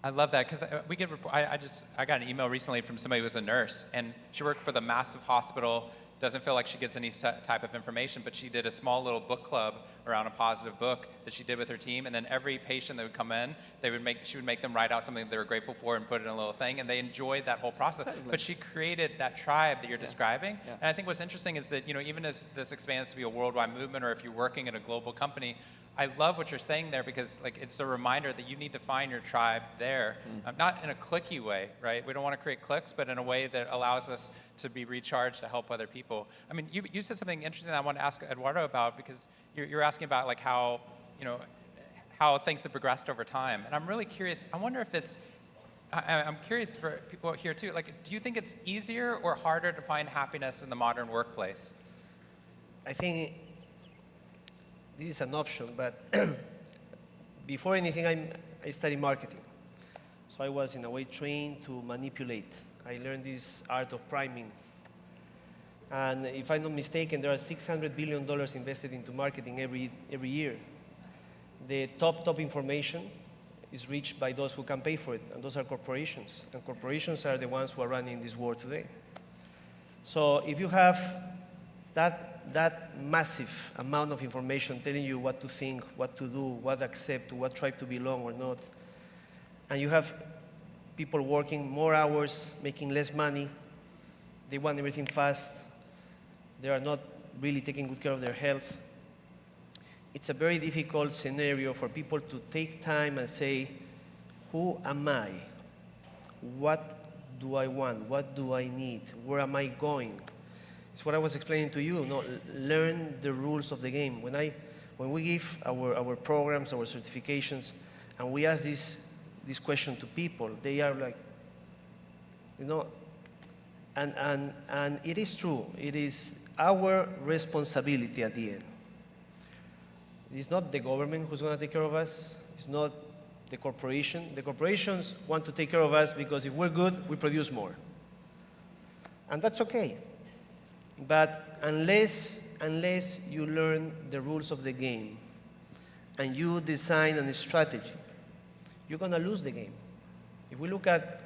I love that because I got an email recently from somebody who was a nurse, and she worked for the massive hospital. Doesn't feel like she gets any type of information, but she did a small little book club around a positive book that she did with her team, and then every patient that would come in, she would make them write out something they were grateful for and put it in a little thing, and they enjoyed that whole process. Totally. But she created that tribe that you're describing, Yeah. and I think what's interesting is that, even as this expands to be a worldwide movement, or if you're working at a global company, I love what you're saying there because it's a reminder that you need to find your tribe there, not in a cliquey way, right? We don't want to create cliques, but in a way that allows us to be recharged to help other people. I mean, you said something interesting that I want to ask Eduardo about because you're asking about how things have progressed over time, and I'm really curious. I wonder if I'm curious for people here too. Do you think it's easier or harder to find happiness in the modern workplace? I think this is an option, but before anything, I studied marketing. So I was in a way trained to manipulate. I learned this art of priming. And if I'm not mistaken, there are $600 billion invested into marketing every year. The top information is reached by those who can pay for it, and those are corporations. And corporations are the ones who are running this war today. So if you have that massive amount of information telling you what to think, what to do, what to accept, what tribe to belong or not, and you have people working more hours, making less money, they want everything fast, they are not really taking good care of their health, it's a very difficult scenario for people to take time and say, who am I? What do I want? What do I need? Where am I going? It's what I was explaining to you. Learn the rules of the game. When we give our programs, our certifications, and we ask this question to people, they are like, and it is true. It is our responsibility at the end. It's not the government who's going to take care of us. It's not the corporation. The corporations want to take care of us because if we're good, we produce more. And that's okay. But unless you learn the rules of the game and you design a strategy, you're going to lose the game. If we look at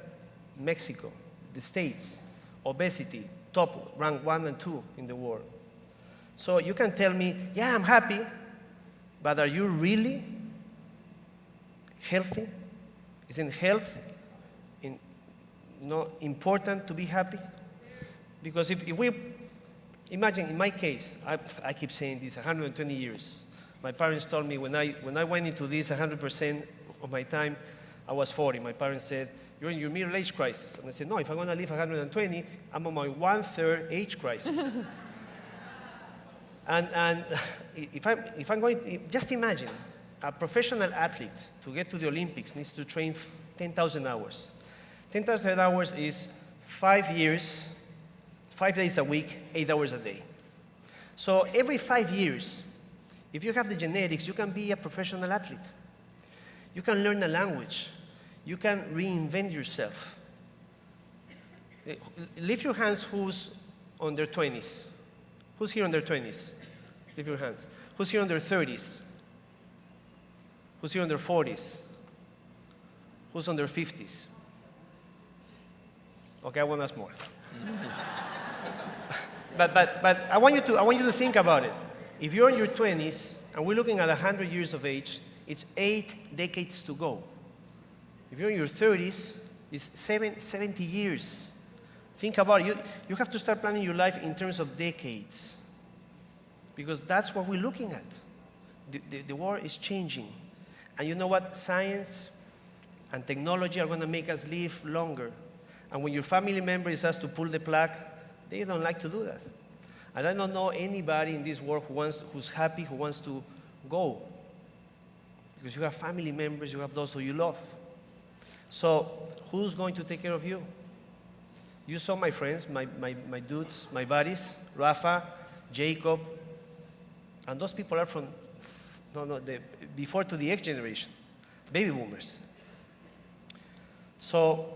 Mexico, the States, obesity, top, rank 1 and 2 in the world. So you can tell me, yeah, I'm happy, but are you really healthy? Isn't health important to be happy? Because if we imagine, in my case, I keep saying this, 120 years. My parents told me when I went into this 100% of my time, I was 40. My parents said, you're in your middle age crisis. And I said, no, if I'm going to live 120, I'm on my 1/3 age crisis. and if I'm going to, just imagine, a professional athlete to get to the Olympics needs to train 10,000 hours. 10,000 hours is 5 years, 5 days a week, 8 hours a day. So every 5 years, if you have the genetics, you can be a professional athlete. You can learn a language. You can reinvent yourself. Lift your hands who's on their 20s. Who's here on their 20s? Lift your hands. Who's here on their 30s? Who's here on their 40s? Who's on their 50s? Okay, I won't ask more. But I want you to think about it. If you're in your 20s and we're looking at 100 years of age, it's 8 decades to go. If you're in your 30s, it's 70 years. Think about it. You have to start planning your life in terms of decades, because that's what we're looking at. The world is changing. And you know what? Science and technology are going to make us live longer. And when your family member is asked to pull the plug, they don't like to do that. And I don't know anybody in this world who's happy, who wants to go. Because you have family members, you have those who you love. So who's going to take care of you? You saw my friends, my dudes, my buddies, Rafa, Jacob, and those people are from, before to the X generation, baby boomers. So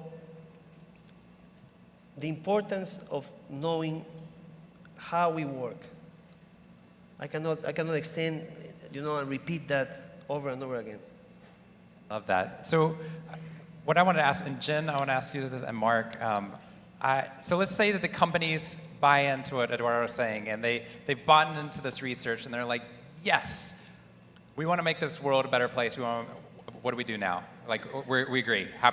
the importance of knowing how we work. I cannot extend, and repeat that over and over again. Love that. So what I want to ask, and Jen, I want to ask you this, and Mark, so let's say that the companies buy into what Eduardo was saying, and they've bought into this research, and they're like, yes, we want to make this world a better place. What do we do now? Like, we agree. Happy